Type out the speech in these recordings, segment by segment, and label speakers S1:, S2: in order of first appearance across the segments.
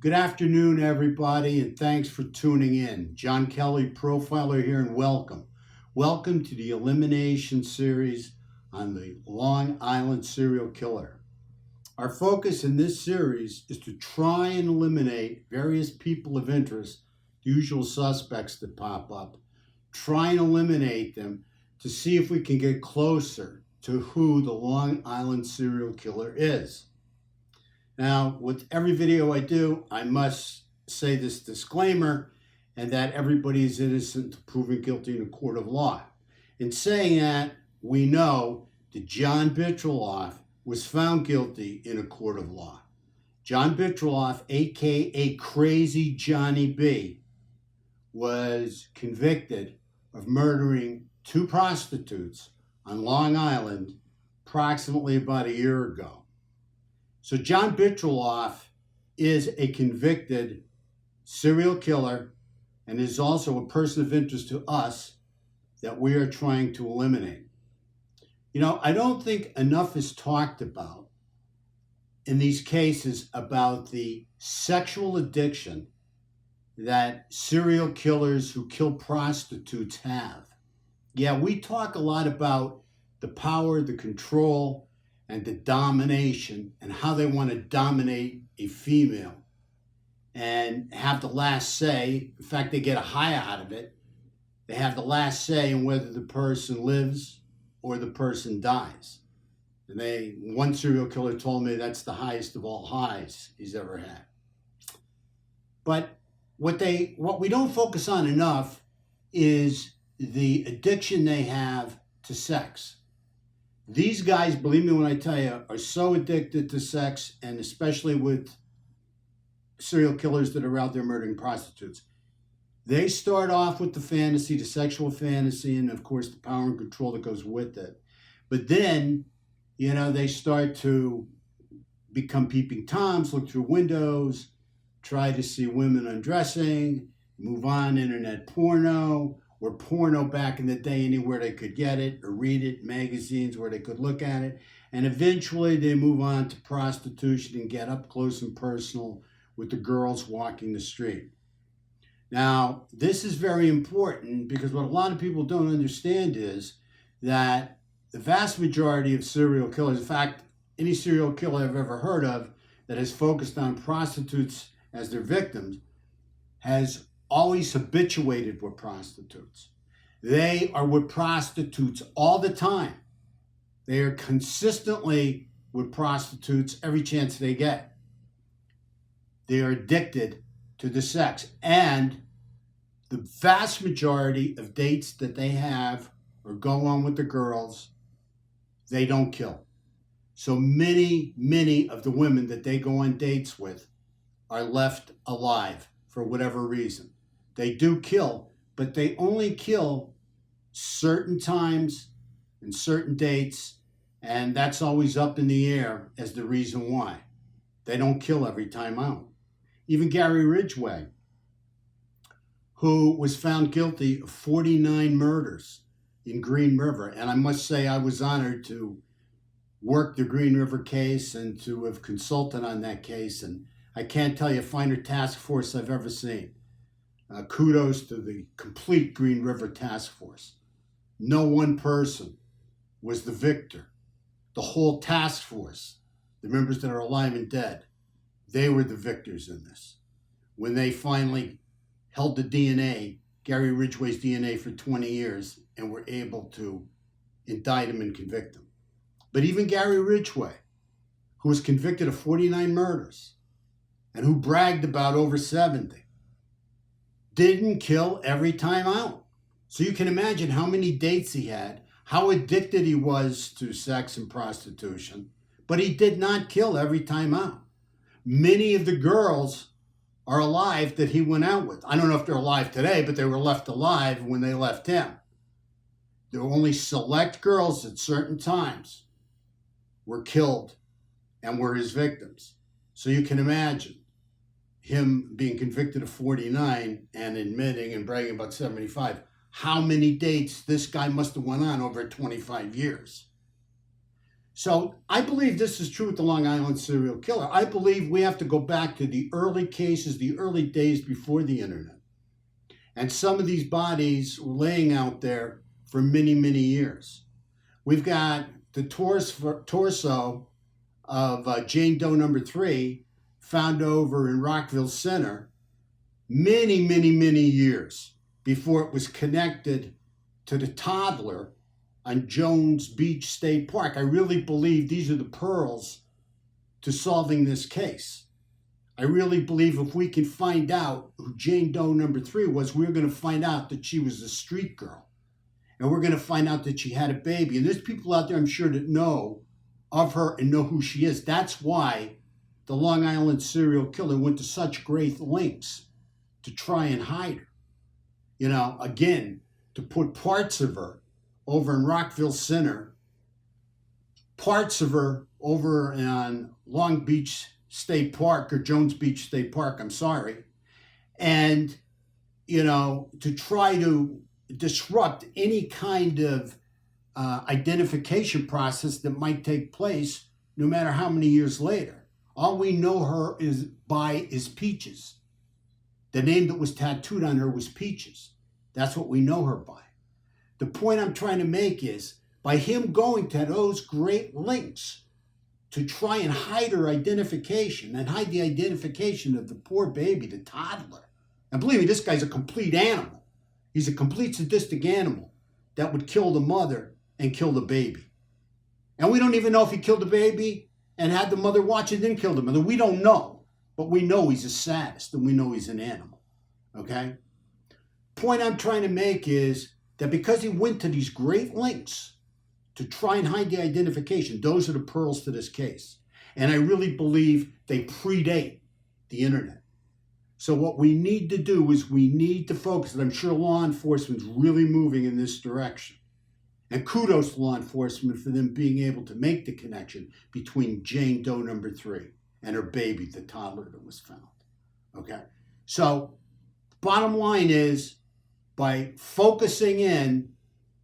S1: Good afternoon, everybody, and thanks for tuning in. John Kelly, Profiler here, and welcome. Welcome to the Elimination series on the Long Island serial killer. Our focus in this series is to try and eliminate various people of interest, the usual suspects that pop up, try and eliminate them to see if we can get closer to who the Long Island serial killer is. Now, with every video I do, I must say this disclaimer and that everybody is innocent until proven guilty in a court of law. In saying that, we know that John Bitroloff was found guilty in a court of law. John Bitroloff, aka Crazy Johnny B, was convicted of murdering two prostitutes on Long Island approximately about a year ago. So John Bitroloff is a convicted serial killer and is also a person of interest to us that we are trying to eliminate. You know, I don't think enough is talked about in these cases about the sexual addiction that serial killers who kill prostitutes have. Yeah, we talk a lot about the power, the control, and the domination and how they want to dominate a female and have the last say. In fact, they get a high out of it. They have the last say in whether the person lives or the person dies. And one serial killer told me that's the highest of all highs he's ever had. But what we don't focus on enough is the addiction they have to sex. These guys, believe me when I tell you, are so addicted to sex, and especially with serial killers that are out there murdering prostitutes. They start off with the fantasy, the sexual fantasy, and of course the power and control that goes with it. But then, they start to become peeping Toms, look through windows, try to see women undressing, move on internet porno, or porno back in the day anywhere they could get it or read it, magazines where they could look at it. And eventually they move on to prostitution and get up close and personal with the girls walking the street. Now, this is very important because what a lot of people don't understand is that the vast majority of serial killers, in fact, any serial killer I've ever heard of that has focused on prostitutes as their victims, has always habituated with prostitutes. They are with prostitutes all the time. They are consistently with prostitutes every chance they get. They are addicted to the sex. And the vast majority of dates that they have or go on with the girls, they don't kill. So many of the women that they go on dates with are left alive for whatever reason. They do kill, but they only kill certain times and certain dates, and that's always up in the air as the reason why. They don't kill every time out. Even Gary Ridgway, who was found guilty of 49 murders in Green River, and I must say I was honored to work the Green River case and to have consulted on that case, and I can't tell you a finer task force I've ever seen. Kudos to the complete Green River task force. No one person was the victor. The whole task force, the members that are alive and dead, they were the victors in this. When they finally held the DNA, Gary Ridgway's DNA, for 20 years and were able to indict him and convict him. But even Gary Ridgway, who was convicted of 49 murders and who bragged about over 70, didn't kill every time out. So you can imagine how many dates he had, how addicted he was to sex and prostitution, but he did not kill every time out. Many of the girls are alive that he went out with. I don't know if they're alive today, but they were left alive when they left him. There were only select girls at certain times were killed and were his victims. So you can imagine him being convicted of 49 and admitting and bragging about 75. How many dates this guy must have went on over 25 years. So I believe this is true with the Long Island serial killer. I believe we have to go back to the early cases, the early days before the internet. And some of these bodies were laying out there for many, many years. We've got the torso of Jane Doe number 3 found over in Rockville Center many, many, many years before it was connected to the toddler on Jones Beach State Park. I really believe these are the pearls to solving this case. I really believe if we can find out who Jane Doe number 3 was, we're going to find out that she was a street girl. And we're going to find out that she had a baby. And there's people out there, I'm sure, that know of her and know who she is. That's why the Long Island serial killer went to such great lengths to try and hide her. You know, again, to put parts of her over in Rockville Center, parts of her over on Long Beach State Park, or Jones Beach State Park, I'm sorry, and, you know, to try to disrupt any kind of identification process that might take place no matter how many years later. All we know her is Peaches. The name that was tattooed on her was Peaches. That's what we know her by. The point I'm trying to make is, by him going to those great lengths to try and hide her identification and hide the identification of the poor baby, the toddler. And believe me, this guy's a complete animal. He's a complete sadistic animal that would kill the mother and kill the baby. And we don't even know if he killed the baby and had the mother watch and then killed the mother. We don't know. But we know he's a sadist and we know he's an animal. Okay? Point I'm trying to make is that because he went to these great lengths to try and hide the identification, those are the pearls to this case. And I really believe they predate the internet. So what we need to do is we need to focus, and I'm sure law enforcement's really moving in this direction. And kudos to law enforcement for them being able to make the connection between Jane Doe number 3 and her baby, the toddler that was found. Okay? So bottom line is, by focusing in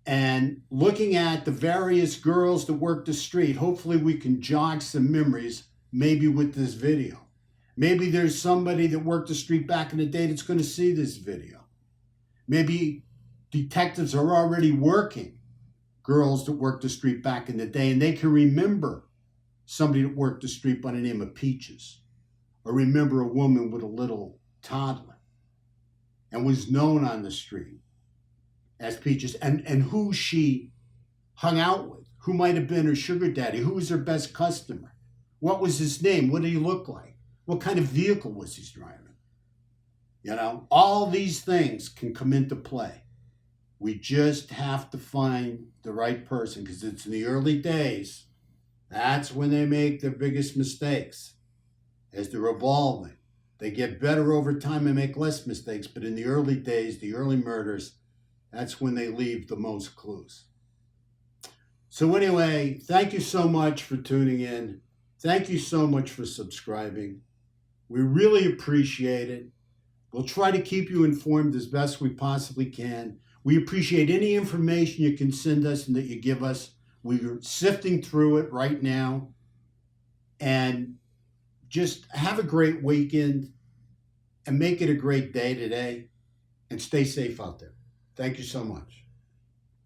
S1: and looking at the various girls that work the street, hopefully we can jog some memories, maybe with this video. Maybe there's somebody that worked the street back in the day that's going to see this video. Maybe detectives are already working girls that worked the street back in the day, and they can remember somebody that worked the street by the name of Peaches, or remember a woman with a little toddler and was known on the street as Peaches, and who she hung out with, who might have been her sugar daddy, who was her best customer, what was his name, what did he look like, what kind of vehicle was he driving. You know, all these things can come into play. We just have to find the right person, because it's in the early days. That's when they make their biggest mistakes. As they're evolving, they get better over time and make less mistakes. But in the early days, the early murders, that's when they leave the most clues. So anyway, thank you so much for tuning in. Thank you so much for subscribing. We really appreciate it. We'll try to keep you informed as best we possibly can. We appreciate any information you can send us and that you give us. We're sifting through it right now. And just have a great weekend and make it a great day today. And stay safe out there. Thank you so much.